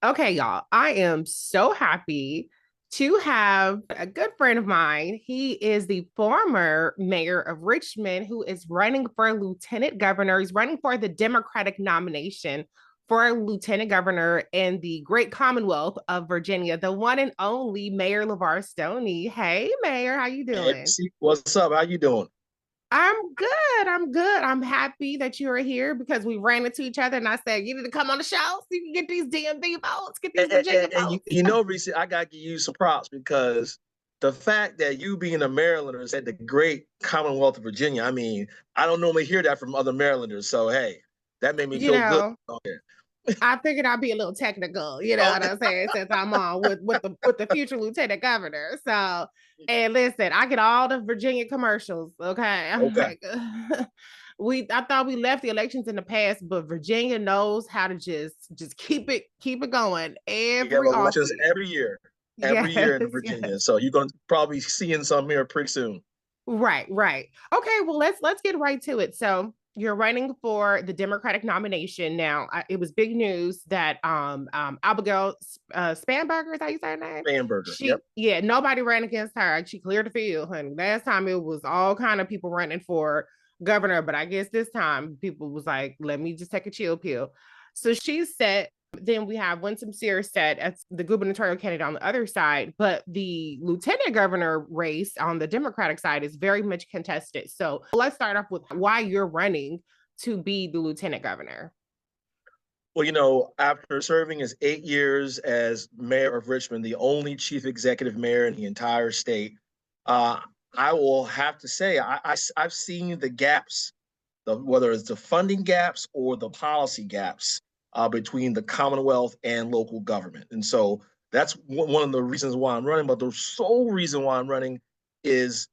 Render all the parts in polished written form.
Okay, y'all, I am so happy to have a good friend of mine. He is the former mayor of Richmond who is running for lieutenant governor. He's running for the Democratic nomination for lieutenant governor in the great Commonwealth of Virginia, the one and only Mayor Levar Stoney. Hey, Mayor, how you Hey, doing? Reece, what's up? How you doing? I'm good. I'm good. I'm happy that you are here because we ran into each other and I said, you need to come on the show so you can get these DMV votes, get these And, and, Virginia and you, votes. you know, Reece, I got to give you some props because the fact that you being a Marylander said the great Commonwealth of Virginia, I mean, I don't normally hear that from other Marylanders. So, hey, that made me You feel good. know, Okay. I figured I'd be a little technical, you know what Okay. I'm saying, since I'm on with the future lieutenant governor. So, and listen, I get all the Virginia commercials. Okay. I'm Okay. like, I thought we left the elections in the past, but Virginia knows how to just keep it going We have every elections office. every Yes, year in Virginia. yes. So you're going to probably seeing some here pretty soon. Right, right. Okay, well let's get right to it. So you're running for the Democratic nomination now. It was big news that Abigail Spanberger, is that you say her name? Bamberger. Yep. Nobody ran against her. She cleared the field, honey. Last time it was all kind of people running for governor, but I guess this time people was like, let me just take a chill pill. So she's set. Then we have Winsome Sears set as the gubernatorial candidate on the other side, but the lieutenant governor race on the Democratic side is very much contested. So let's start off with why you're running to be the lieutenant governor. Well, after serving as 8 years as mayor of Richmond, the only chief executive mayor in the entire state, uh, I will have to say I've seen the gaps, whether it's the funding gaps or the policy gaps between the Commonwealth and local government. And so that's one of the reasons why I'm running. But the sole reason why I'm running is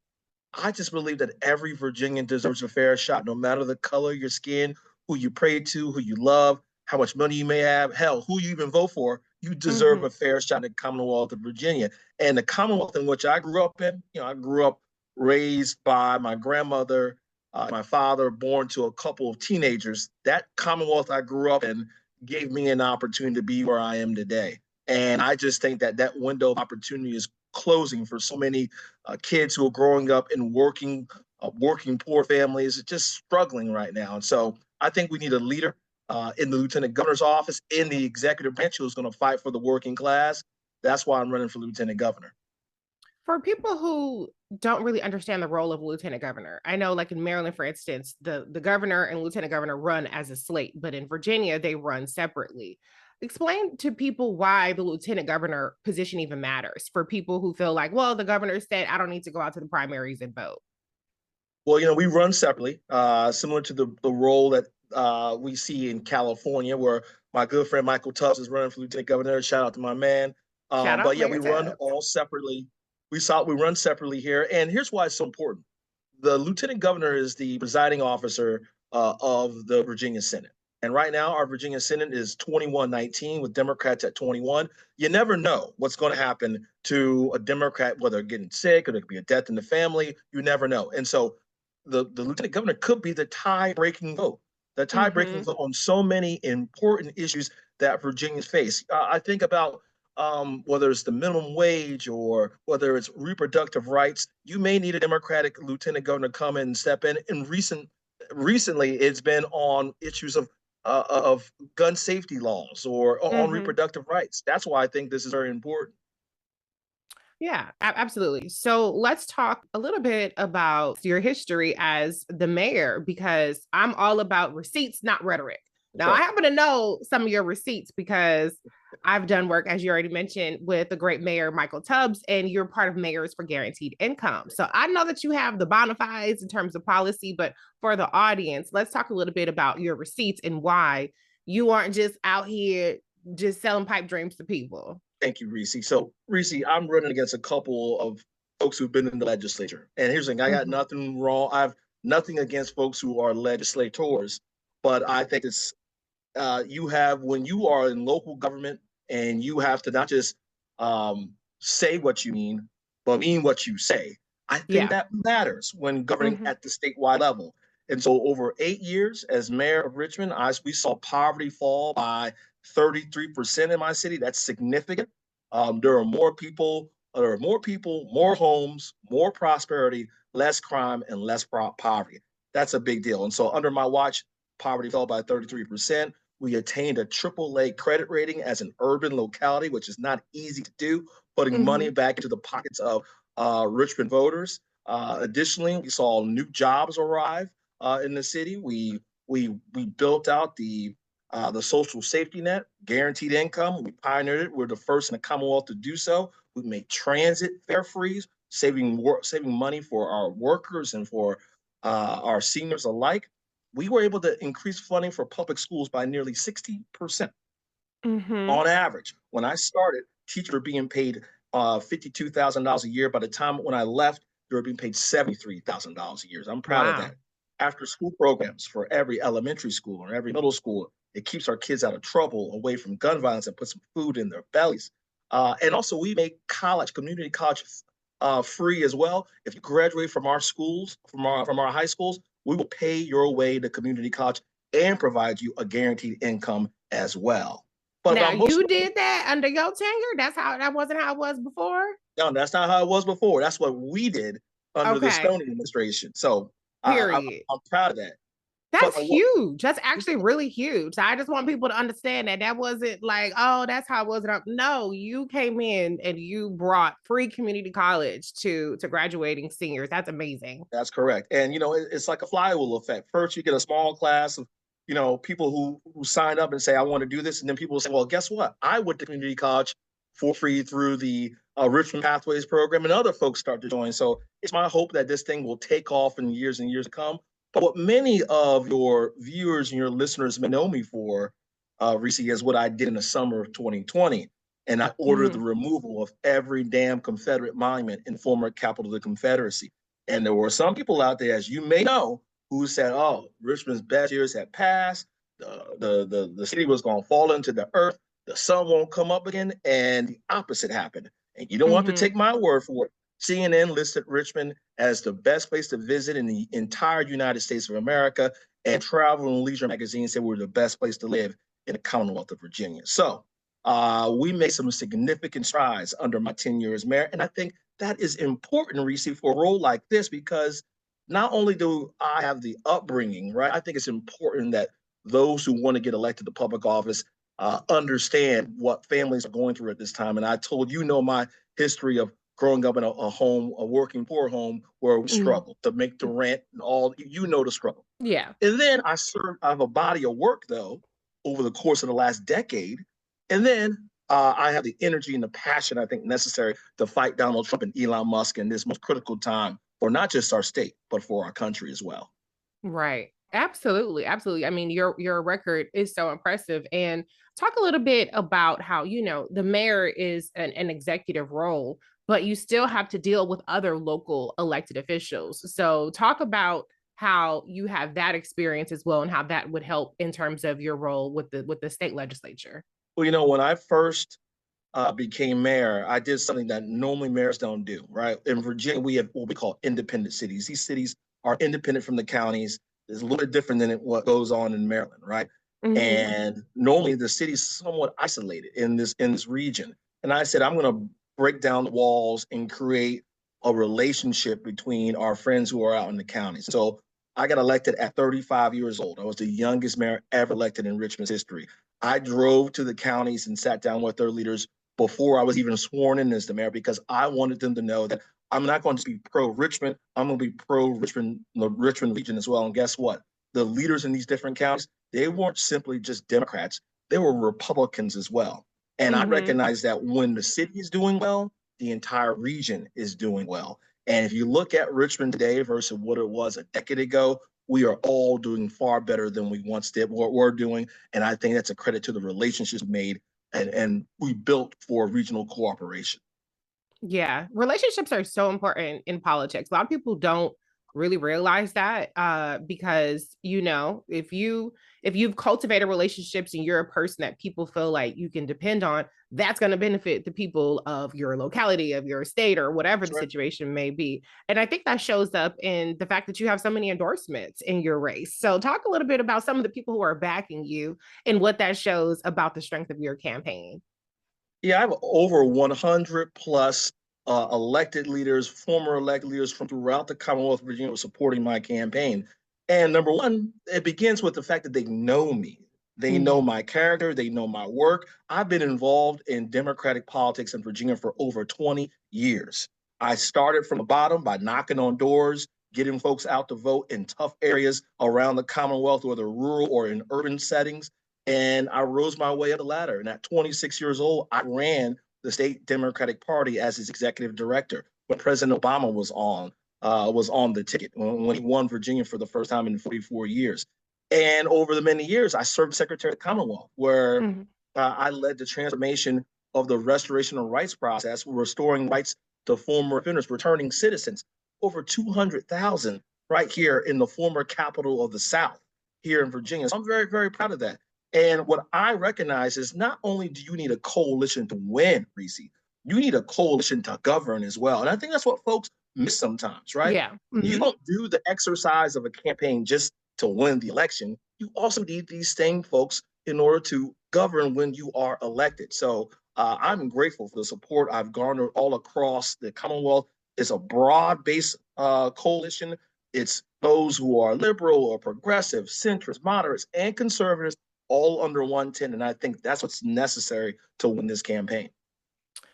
I just believe that every Virginian deserves a fair shot, no matter the color of your skin, who you pray to, who you love, how much money you may have, hell, who you even vote for. You deserve Mm-hmm. a fair shot in the Commonwealth of Virginia. And the Commonwealth in which I grew up in, I grew up raised by my grandmother, my father, born to a couple of teenagers. That Commonwealth I grew up in gave me an opportunity to be where I am today. And I just think that that window of opportunity is closing for so many kids who are growing up in working poor families, just struggling right now. And so I think we need a leader in the lieutenant governor's office, in the executive branch, who's going to fight for the working class. That's why I'm running for lieutenant governor. For people who don't really understand the role of lieutenant governor, I know, like in Maryland, for instance, the governor and lieutenant governor run as a slate, but in Virginia, they run separately. Explain to people why the lieutenant governor position even matters for people who feel like, well, the governor said I don't need to go out to the primaries and vote. Well, we run separately, similar to the role that we see in California, where my good friend Michael Tubbs is running for lieutenant governor. Shout out to my man. Shout But out yeah, Mayor we run Tubbs. all separately. We run separately here, and here's why it's so important. The lieutenant governor is the presiding officer of the Virginia Senate. And right now, our Virginia Senate is 21-19 with Democrats at 21. You never know what's going to happen to a Democrat, whether getting sick or there could be a death in the family. You never know. And so the lieutenant governor could be the tie breaking Mm-hmm. vote on so many important issues that Virginians face. I think about whether it's the minimum wage or whether it's reproductive rights. You may need a Democratic lieutenant governor to come in and step in. Recently, it's been on issues of gun safety laws or on Mm-hmm. reproductive rights. That's why I think this is very important. Yeah, absolutely. So let's talk a little bit about your history as the mayor, because I'm all about receipts, not rhetoric. Now, I Okay. happen to know some of your receipts because I've done work, as you already mentioned, with the great mayor, Michael Tubbs, and you're part of Mayors for Guaranteed Income. So I know that you have the bona fides in terms of policy, but for the audience, let's talk a little bit about your receipts and why you aren't just out here just selling pipe dreams to people. Thank you, Reece. So, Reece, I'm running against a couple of folks who've been in the legislature. And here's the thing, I got Mm-hmm. nothing wrong. I have nothing against folks who are legislators, but I think it's you have when you are in local government and you have to not just say what you mean, but mean what you say. I think Yeah. that matters when governing Mm-hmm. at the statewide level. And so, over 8 years as mayor of Richmond, we saw poverty fall by 33% in my city. That's significant. There are more people, more homes, more prosperity, less crime, and less poverty. That's a big deal. And so under my watch, poverty fell by 33%. We attained a AAA credit rating as an urban locality, which is not easy to do, putting money back into the pockets of Richmond voters. Additionally, we saw new jobs arrive in the city. We built out the social safety net, guaranteed income. We pioneered it. We're the first in the Commonwealth to do so. We made transit fare free, saving money for our workers and for our seniors alike. We were able to increase funding for public schools by nearly 60% on average. When I started, teachers were being paid $52,000 a year. By the time when I left, they were being paid $73,000 a year. I'm proud of that. After school programs for every elementary school or every middle school. It keeps our kids out of trouble, away from gun violence, and puts some food in their bellies. And also, we make community college, free as well. If you graduate from our schools, from our high schools, we will pay your way to community college and provide you a guaranteed income as well. But now you did that under your tenure? That wasn't how it was before? No, that's not how it was before. That's what we did under the Stoney administration. So I'm proud of that. That's huge. That's actually really huge. I just want people to understand that wasn't like, oh, that's how it was. No, you came in and you brought free community college to graduating seniors. That's amazing. That's correct. And, it's like a flywheel effect. First, you get a small class of, people who sign up and say, I want to do this. And then people say, well, guess what? I went to community college for free through the Richmond Pathways program, and other folks start to join. So it's my hope that this thing will take off in years and years to come. But what many of your viewers and your listeners may know me for, Reecie, is what I did in the summer of 2020. And I ordered the removal of every damn Confederate monument in former capital of the Confederacy. And there were some people out there, as you may know, who said, oh, Richmond's best years had passed. The city was going to fall into the earth. The sun won't come up again. And the opposite happened. And you don't have to take my word for it. CNN listed Richmond as the best place to visit in the entire United States of America, and Travel and Leisure magazine said we're the best place to live in the Commonwealth of Virginia. So we made some significant strides under my tenure as mayor, and I think that is important, Reecie, for a role like this, because not only do I have the upbringing, right? I think it's important that those who want to get elected to public office understand what families are going through at this time. And I told my history of growing up in a working poor home where we struggled to make the rent and all, the struggle. Yeah. And then I have a body of work, though, over the course of the last decade. And then I have the energy and the passion, I think, necessary to fight Donald Trump and Elon Musk in this most critical time for not just our state, but for our country as well. Right. Absolutely. Absolutely. I mean, your record is so impressive. And talk a little bit about how, the mayor is an executive role, but you still have to deal with other local elected officials. So talk about how you have that experience as well and how that would help in terms of your role with the state legislature. Well, when I first became mayor, I did something that normally mayors don't do, right? In Virginia, we have what we call independent cities. These cities are independent from the counties. It's a little bit different than what goes on in Maryland, right? And normally the city's somewhat isolated in this region. And I said, I'm going to break down the walls and create a relationship between our friends who are out in the counties. So I got elected at 35 years old. I was the youngest mayor ever elected in Richmond's history. I drove to the counties and sat down with their leaders before I was even sworn in as the mayor, because I wanted them to know that I'm not going to be pro-Richmond. I'm going to be pro-Richmond, the Richmond region as well. And guess what? The leaders in these different counties, they weren't simply just Democrats. They were Republicans as well. And I recognize that when the city is doing well, the entire region is doing well. And if you look at Richmond today versus what it was a decade ago, we are all doing far better than we once did, what we're doing. And I think that's a credit to the relationships made and we built for regional cooperation. Yeah, relationships are so important in politics. A lot of people don't really realize that because, if if you've cultivated relationships and you're a person that people feel like you can depend on, that's going to benefit the people of your locality, of your state, or whatever the situation may be. And I think that shows up in the fact that you have so many endorsements in your race. So talk a little bit about some of the people who are backing you and what that shows about the strength of your campaign. Yeah, I have over 100 plus elected leaders, former elected leaders from throughout the Commonwealth of Virginia supporting my campaign. And number one, it begins with the fact that they know me. They know my character. They know my work. I've been involved in Democratic politics in Virginia for over 20 years. I started from the bottom by knocking on doors, getting folks out to vote in tough areas around the Commonwealth, whether rural or in urban settings. And I rose my way up the ladder. And at 26 years old, I ran the state Democratic Party as its executive director when President Obama was on the ticket when he won Virginia for the first time in 44 years. And over the many years, I served Secretary of the Commonwealth, where I led the transformation of the restoration of rights process, restoring rights to former offenders, returning citizens, over 200,000 right here in the former capital of the South, here in Virginia. So I'm very, very proud of that. And what I recognize is not only do you need a coalition to win, Reece, you need a coalition to govern as well. And I think that's what folks miss sometimes, right? Yeah. You don't do the exercise of a campaign just to win the election. You also need these same folks in order to govern when you are elected. So I'm grateful for the support I've garnered all across the Commonwealth. It's a broad-based coalition. It's those who are liberal or progressive, centrist, moderates, and conservatives all under 110. And I think that's what's necessary to win this campaign.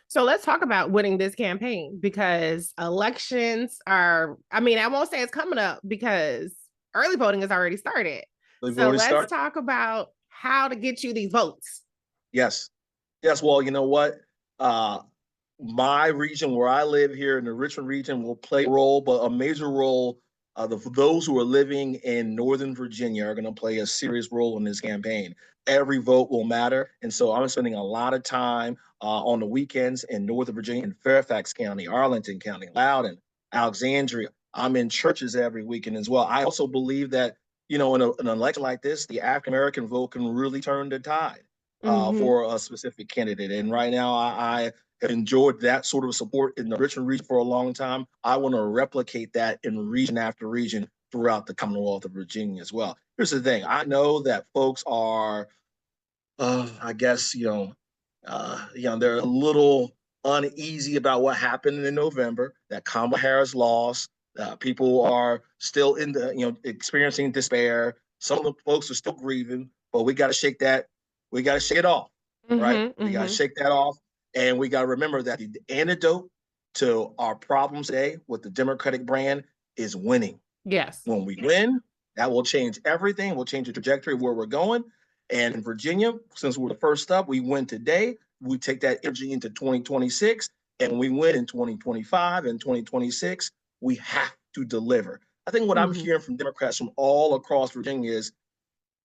So let's talk about winning this campaign, because elections are, I mean, I won't say it's coming up because early voting has already started. So let's talk about how to get you these votes. Yes. Well, you know what? My region where I live here in the Richmond region will play a role, but a major role. Those who are living in Northern Virginia are going to play a serious role in this campaign. Every vote will matter. And so I'm spending a lot of time on the weekends in Northern Virginia, in Fairfax County, Arlington County, Loudoun, Alexandria. I'm in churches every weekend as well. I also believe that, you know, in an election like this, the African-American vote can really turn the tide for a specific candidate. And right now, I have enjoyed that sort of support in the Richmond region for a long time. I want to replicate that in region after region throughout the Commonwealth of Virginia as well. Here's the thing. I know that folks are, I guess, they're a little uneasy about what happened in November, that Kamala Harris lost. People are still experiencing despair. Some of the folks are still grieving, but we got to shake that. We got to shake it off, right? We got to shake that off. And we got to remember that the antidote to our problems today with the Democratic brand is winning. Yes. When we win, that will change everything. We'll change the trajectory of where we're going. And in Virginia, since we're the first up, we win today. We take that energy into 2026, and we win in 2025 and 2026. We have to deliver. I think what I'm hearing from Democrats from all across Virginia is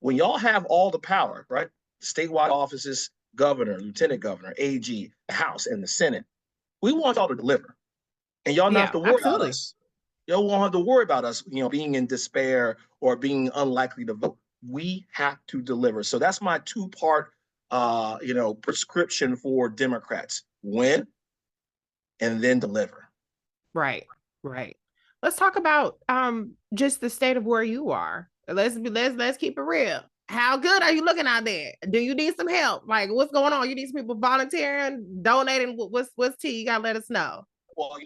when y'all have all the power, right? Statewide offices, governor, lieutenant governor, AG, the House, and the Senate. We want y'all to deliver. And y'all not have to worry about us. Y'all won't have to worry about us, being in despair or being unlikely to vote. We have to deliver. So that's my two-part, prescription for Democrats: win and then deliver. Right. Let's talk about just the state of where you are. Let's keep it real. How good are you looking out there? Do you need some help? Like, what's going on? You need some people volunteering, donating? What's tea? You gotta let us know. Well,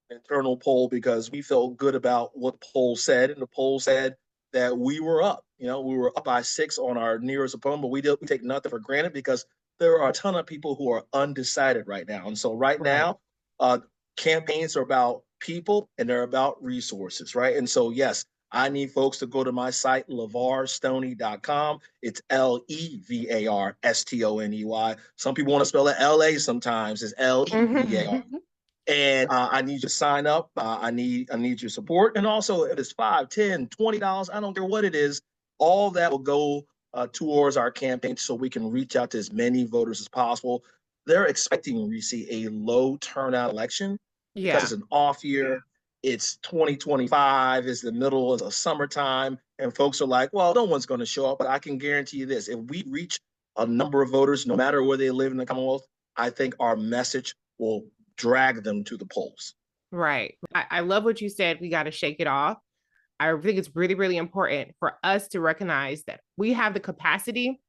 internal poll, because we felt good about what the poll said, and the poll said that we were up. We were up by 6 on our nearest opponent, but we take nothing for granted because there are a ton of people who are undecided right now. And so right now, campaigns are about people and they're about resources, right? And so, yes, I need folks to go to my site, levarstoney.com. It's LEVARSTONEY. Some people want to spell it LA sometimes. It's LEVAR. And I need you to sign up. I need your support. And also, if it's $5, $10, $20, I don't care what it is, all that will go towards our campaign so we can reach out to as many voters as possible. They're expecting, Reece, a low turnout election because it's an off year. It's 2025. It's the middle of the summertime. And folks are like, well, no one's going to show up, but I can guarantee you this. If we reach a number of voters, no matter where they live in the Commonwealth, I think our message will drag them to the polls. Right. I love what you said. We got to shake it off. I think it's really, really important for us to recognize that we have the capacity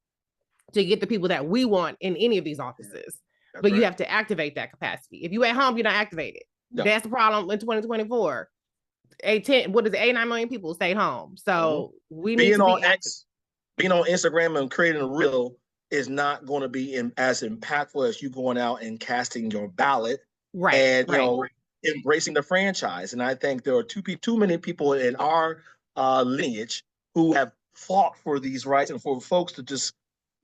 to get the people that we want in any of these offices. But right. You have to activate that capacity. If you at home, you're not activated. No. That's the problem in 2024. 9 million people stayed home. So we need to be being on Instagram and creating a reel is not going to be as impactful as you going out and casting your ballot, right? And you know, embracing the franchise. And I think there are too many people in our lineage who have fought for these rights, and for folks to just,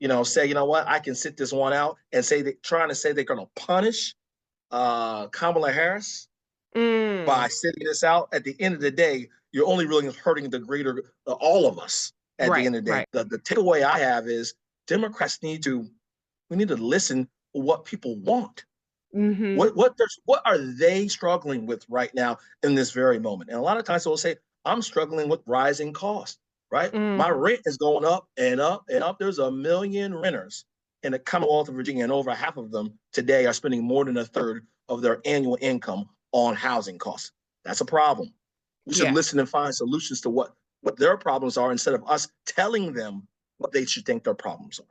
you know, say, you know what, I can sit this one out, and say that trying to say they're going to punish Kamala Harris by sitting this out. At the end of the day, you're only really hurting the greater all of us. At the end of the day, the takeaway I have is Democrats need to listen to what people want. Mm-hmm. What are they struggling with right now in this very moment? And a lot of times they'll say, I'm struggling with rising costs, right? My rent is going up and up and up. There's 1 million renters in the Commonwealth of Virginia, and over half of them today are spending more than a third of their annual income on housing costs. That's a problem. We should listen and find solutions to what their problems are, instead of us telling them what they should think their problems are.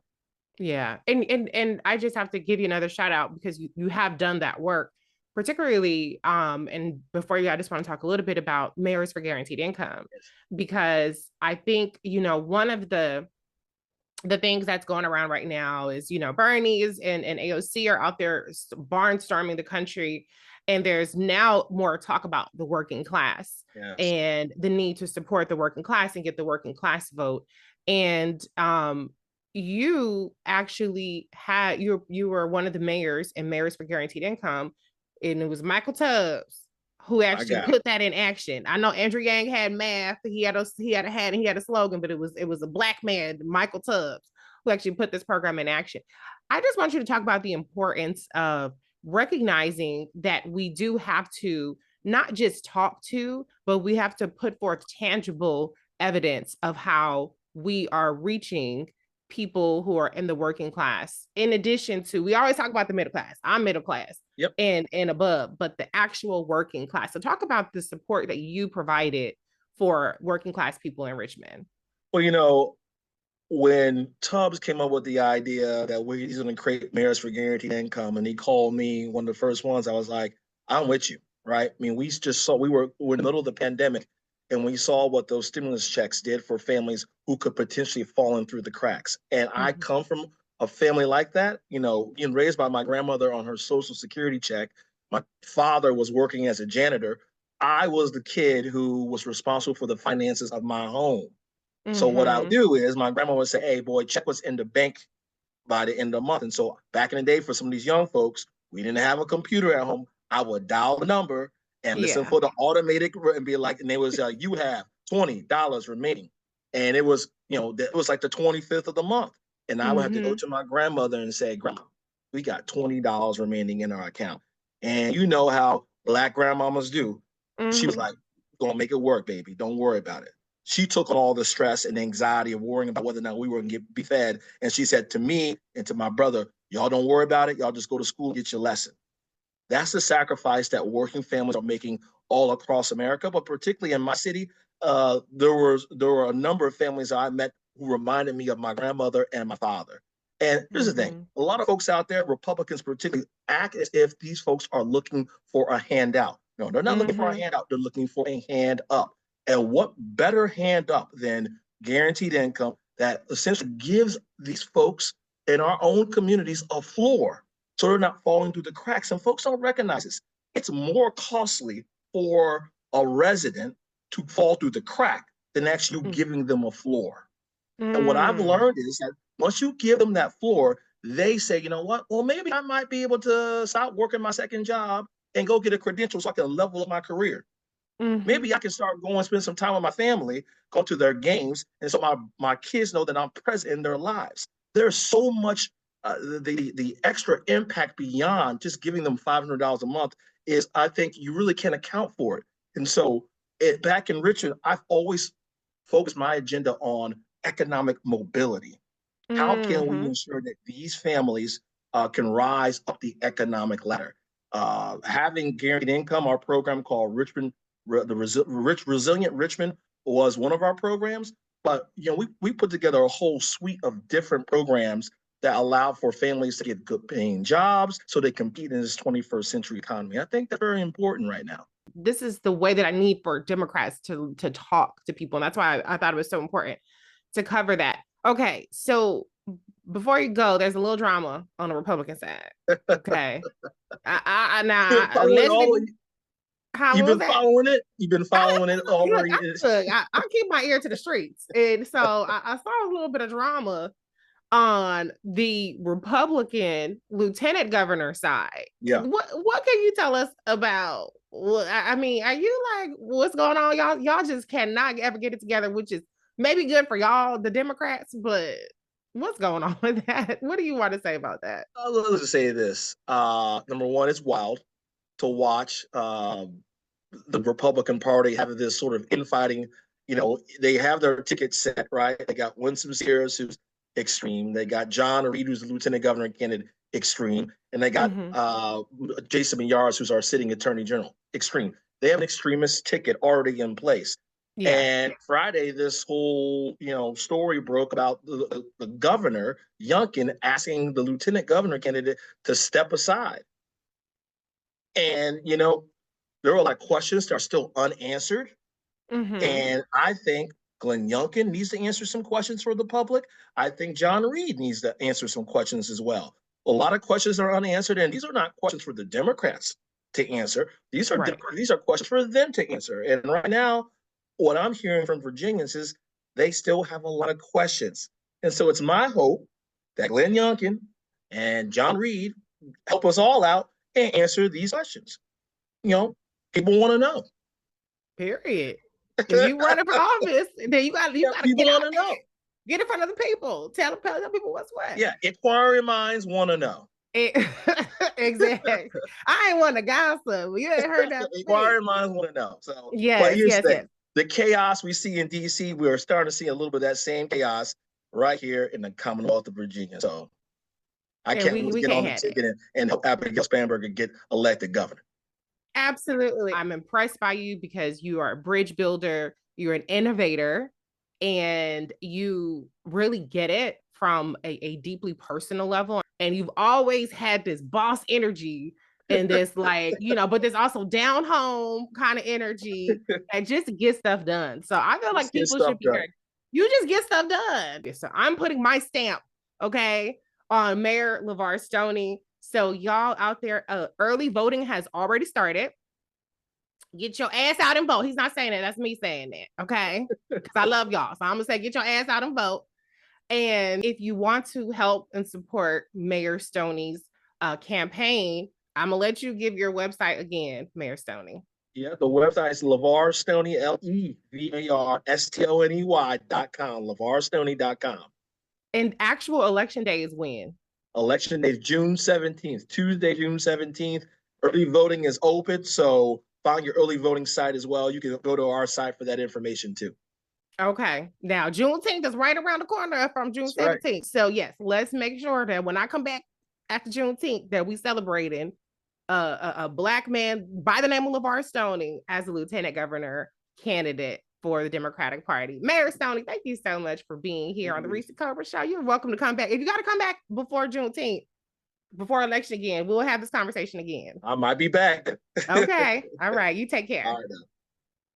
Yeah. And I just have to give you another shout out, because you have done that work, particularly, and before you, I just want to talk a little bit about Mayors for Guaranteed Income, because I think, you know, one of the things that's going around right now is, you know, Bernie's and AOC are out there barnstorming the country. And there's now more talk about the working class and the need to support the working class and get the working class vote. And you actually had, you were one of the mayors and Mayors for Guaranteed Income, and it was Michael Tubbs who actually put that in action. I know Andrew Yang had math, he had a slogan, but it was a Black man, Michael Tubbs, who actually put this program in action. I just want you to talk about the importance of recognizing that we do have to not just talk to, but we have to put forth tangible evidence of how we are reaching people who are in the working class. In addition to, we always talk about the middle class. I'm middle class and above, but the actual working class. So talk about the support that you provided for working class people in Richmond. Well, you know, when Tubbs came up with the idea that he's going to create Mayors for Guaranteed Income, and he called me one of the first ones, I was like, I'm with you, right? I mean, we just saw, we were in the middle of the pandemic, and we saw what those stimulus checks did for families who could potentially fall in through the cracks. And I come from a family like that, you know, being raised by my grandmother on her Social Security check. My father was working as a janitor. I was the kid who was responsible for the finances of my home. So what I would do is, my grandma would say, hey, boy, check what's in the bank by the end of the month. And so back in the day, for some of these young folks, we didn't have a computer at home. I would dial the number and listen for the automated, and be like, and they was like, you have $20 remaining. And it was, you know, it was like the 25th of the month. And I would have to go to my grandmother and say, Grandma, we got $20 remaining in our account. And you know how Black grandmamas do. She was like, we're gonna make it work, baby. Don't worry about it. She took on all the stress and anxiety of worrying about whether or not we were going to be fed. And she said to me and to my brother, y'all don't worry about it. Y'all just go to school and get your lesson. That's the sacrifice that working families are making all across America, but particularly in my city. There were a number of families I met who reminded me of my grandmother and my father. And here's the thing. A lot of folks out there, Republicans particularly, act as if these folks are looking for a handout. No, they're not looking for a handout. They're looking for a hand up. And what better hand up than guaranteed income that essentially gives these folks in our own communities a floor, so they're not falling through the cracks. And folks don't recognize this. It's more costly for a resident to fall through the crack than actually giving them a floor. And what I've learned is that once you give them that floor, they say, you know what, well, maybe I might be able to stop working my second job and go get a credential so I can level up my career. Maybe I can start going, spend some time with my family, go to their games, and so my kids know that I'm present in their lives. There's so much, the extra impact beyond just giving them $500 a month is, I think you really can't account for it. And so back in Richmond, I've always focus my agenda on economic mobility. How can we Mm-hmm. ensure that these families can rise up the economic ladder? Having guaranteed income, our program called Richmond, Resilient Richmond was one of our programs. But we put together a whole suite of different programs that allow for families to get good paying jobs so they compete in this 21st century economy. I think that's very important right now. This is the way that I need for Democrats to talk to people. And that's why I thought it was so important to cover that. Okay, so before you go, there's a little drama on the Republican side. Okay. You've been following it. You've been following it already. I keep my ear to the streets. And so I saw a little bit of drama on the Republican lieutenant governor side. Yeah. What can you tell us about? I mean, are you like, what's going on? Y'all just cannot ever get it together, which is maybe good for y'all, the Democrats, but what's going on with that? What do you want to say about that? Let's just say this. Number one, it's wild to watch the Republican Party having this sort of infighting. They have their ticket set, right? They got Winsome Sears, who's extreme. They got John Reed, who's the lieutenant governor candidate, extreme. And they got Jason Miyares, who's our sitting attorney general, extreme. They have an extremist ticket already in place. Yeah. And Friday, this whole story broke about the governor, Youngkin, asking the lieutenant governor candidate to step aside. And there are a lot of questions that are still unanswered. And I think Glenn Youngkin needs to answer some questions for the public. I think John Reed needs to answer some questions as well. A lot of questions are unanswered, and these are not questions for the Democrats to answer. These are questions for them to answer. And right now, what I'm hearing from Virginians is they still have a lot of questions. And so it's my hope that Glenn Youngkin and John Reed help us all out and answer these questions. People want to know. Period. If you run for office, then you got to people want to know. Get in front of the people. Tell people what's what. Yeah, inquiring minds want to know. Exactly. I ain't want to gossip. You ain't heard that. Inquiring minds want to know. So yes. The chaos we see in DC, we're starting to see a little bit of that same chaos right here in the Commonwealth of Virginia. So I can't wait to get on the ticket and help Abigail Spanberger get elected governor. Absolutely. I'm impressed by you because you are a bridge builder, you're an innovator, and you really get it from a deeply personal level. And you've always had this boss energy and this but there's also down home kind of energy and just get stuff done. So I feel like people should be hearing, you just get stuff done. So I'm putting my stamp, on Mayor Levar Stoney. So y'all out there, early voting has already started. Get your ass out and vote. He's not saying that. That's me saying that, okay? Because I love y'all. So I'm going to say get your ass out and vote. And if you want to help and support Mayor Stoney's campaign, I'm going to let you give your website again, Mayor Stoney. Yeah, the website is Levar Stoney, LevarStoney.com, LevarStoney.com. And actual election day is when? Election day is June 17th, Tuesday, June 17th. Early voting is open, so find your early voting site as well. You can go to our site for that information too. Okay. Now, Juneteenth is right around the corner from June 17th. Right. So yes, let's make sure that when I come back after Juneteenth, that we celebrating a Black man by the name of Levar Stoney as a lieutenant governor candidate for the Democratic Party. Mayor Stoney, thank you so much for being here on the Reecie Colbert Show. You're welcome to come back. If you got to come back before Juneteenth, before election again, we'll have this conversation again. I might be back. Okay. All right. You take care. All right.